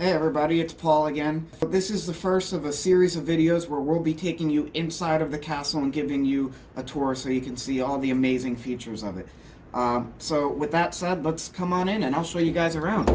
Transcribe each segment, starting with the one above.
Hey everybody, it's Paul again. This is the first of a series of videos where we'll be taking you inside of the castle and giving you a tour so you can see all the amazing features of it. So with that said, let's come on in and I'll show you guys around.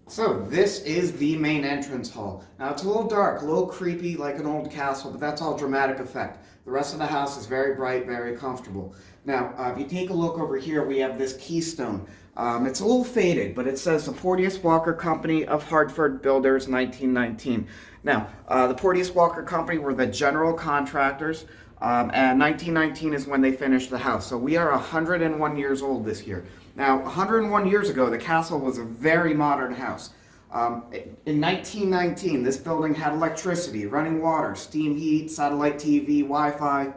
So this is the main entrance hall. Now it's a little dark, a little creepy like an old castle, but that's all dramatic effect. The rest of the house is very bright, very comfortable. Now, if you take a look over here, we have this keystone. It's a little faded, but it says the Porteous Walker Company of Hartford Builders, 1919. Now, the Porteous Walker Company were the general contractors, and 1919 is when they finished the house. So we are 101 years old this year. Now, 101 years ago, the castle was a very modern house. In 1919, this building had electricity, running water, steam heat, satellite TV, Wi-Fi.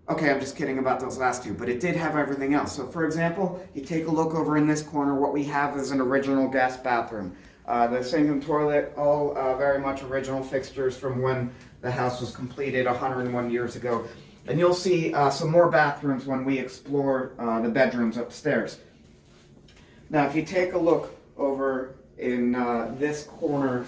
Okay, I'm just kidding about those last two, but it did have everything else. So for example, you take a look over in this corner, what we have is an original guest bathroom. The sink and toilet, all very much original fixtures from when the house was completed 101 years ago. And you'll see some more bathrooms when we explore the bedrooms upstairs. Now, if you take a look over in this corner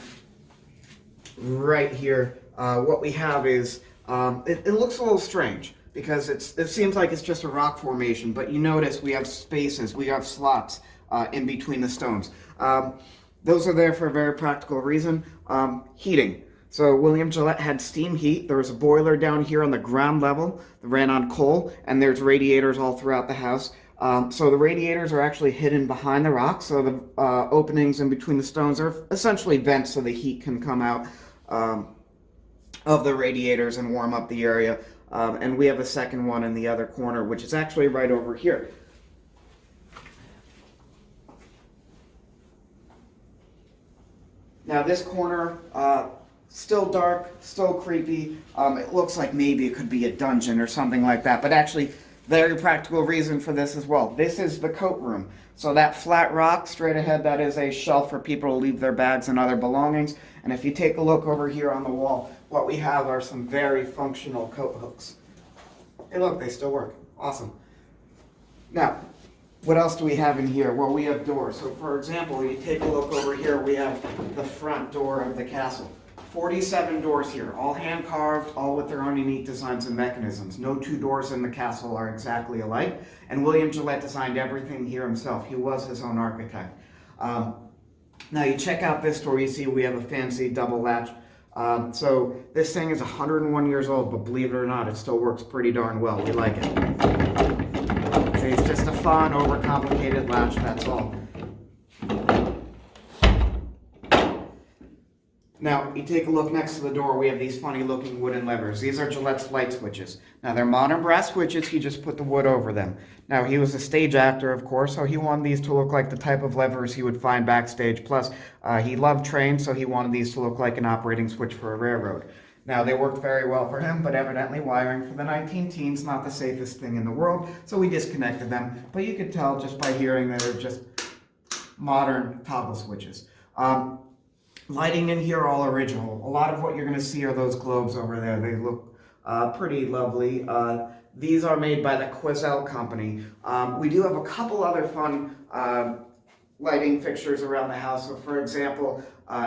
right here, what we have is, it looks a little strange because it seems like it's just a rock formation, but you notice we have spaces, we have slots in between the stones. Those are there for a very practical reason. Heating. So William Gillette had steam heat. There was a boiler down here on the ground level that ran on coal, and there's radiators all throughout the house. So the radiators are actually hidden behind the rocks, so the openings in between the stones are essentially vents so the heat can come out of the radiators and warm up the area. And we have a second one in the other corner, which is actually right over here. Now this corner, still dark, still creepy. It looks like maybe it could be a dungeon or something like that, but actually, very practical reason for this as well. This is the coat room. So that flat rock straight ahead, that is a shelf for people to leave their bags and other belongings. And if you take a look over here on the wall, what we have are some very functional coat hooks. Hey look, they still work. Awesome. Now, what else do we have in here? Well, we have doors. So for example, you take a look over here, we have the front door of the castle. 47 doors here, all hand-carved, all with their own unique designs and mechanisms. No two doors in the castle are exactly alike, and William Gillette designed everything here himself. He was his own architect. Now you check out this door, you see we have a fancy double latch. So this thing is 101 years old, but believe it or not, it still works pretty darn well. We like it. See, it's just a fun, overcomplicated latch, that's all. Now, you take a look next to the door, we have these funny looking wooden levers. These are Gillette's light switches. Now, they're modern brass switches, he just put the wood over them. Now, he was a stage actor, of course, so he wanted these to look like the type of levers he would find backstage. Plus, he loved trains, so he wanted these to look like an operating switch for a railroad. Now, they worked very well for him, but evidently wiring for the 19-teens not the safest thing in the world, so we disconnected them. But you could tell just by hearing that they're just modern toggle switches. Lighting in here, all original. A lot of what you're going to see are those globes over there. They look pretty lovely. These are made by the Quazell Company. We do have a couple other fun lighting fixtures around the house. So for example,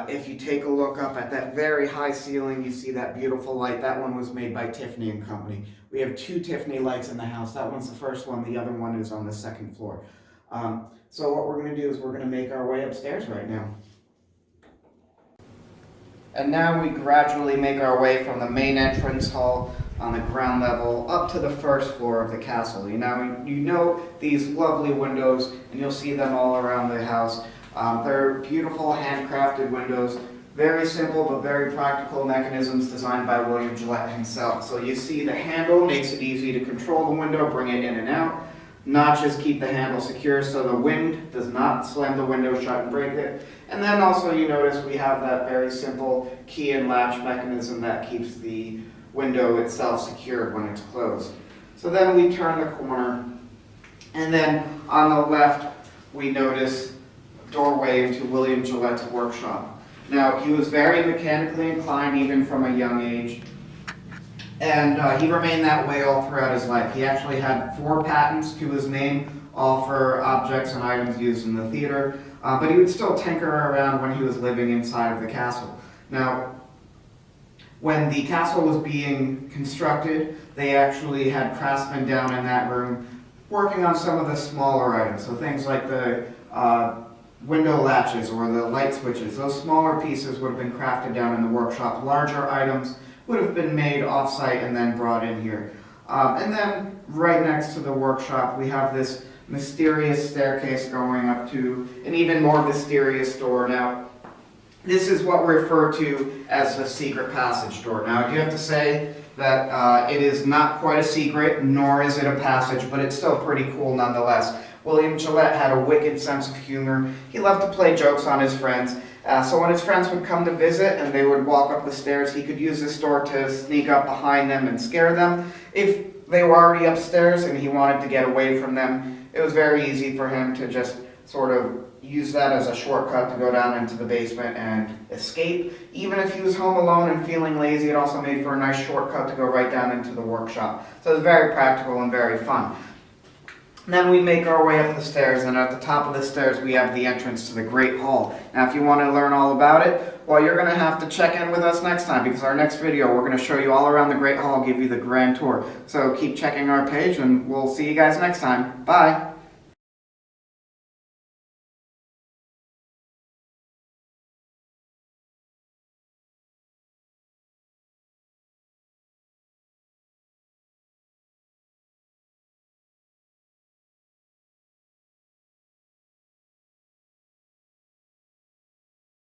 if you take a look up at that very high ceiling, you see that beautiful light. That one was made by Tiffany & Company. We have two Tiffany lights in the house. That one's the first one. The other one is on the second floor. So what we're going to do is we're going to make our way upstairs right now. And now we gradually make our way from the main entrance hall on the ground level up to the first floor of the castle. You know these lovely windows, and you'll see them all around the house. They're beautiful handcrafted windows, very simple but very practical mechanisms designed by William Gillette himself. So you see the handle makes it easy to control the window, bring it in and out. Notches keep the handle secure so the wind does not slam the window shut and break it. And then also you notice we have that very simple key and latch mechanism that keeps the window itself secured when it's closed. So then we turn the corner, and then on the left we notice a doorway into William Gillette's workshop. Now, he was very mechanically inclined even from a young age. And he remained that way all throughout his life. He actually had 4 patents to his name, all for objects and items used in the theater, but he would still tinker around when he was living inside of the castle. Now, when the castle was being constructed, they actually had craftsmen down in that room working on some of the smaller items, so things like the window latches or the light switches. Those smaller pieces would have been crafted down in the workshop. Larger items would have been made off-site and then brought in here. And then right next to the workshop, we have this mysterious staircase going up to an even more mysterious door. Now, this is what we refer to as the secret passage door. Now, I do have to say that it is not quite a secret, nor is it a passage, but it's still pretty cool nonetheless. William Gillette had a wicked sense of humor. He loved to play jokes on his friends. So when his friends would come to visit and they would walk up the stairs, he could use this door to sneak up behind them and scare them. If they were already upstairs and he wanted to get away from them, it was very easy for him to just sort of use that as a shortcut to go down into the basement and escape. Even if he was home alone and feeling lazy, it also made for a nice shortcut to go right down into the workshop. So it was very practical and very fun. And then we make our way up the stairs, and at the top of the stairs we have the entrance to the Great Hall. Now if you want to learn all about it, well, you're going to have to check in with us next time, because our next video we're going to show you all around the Great Hall, give you the grand tour. So keep checking our page, and we'll see you guys next time. Bye!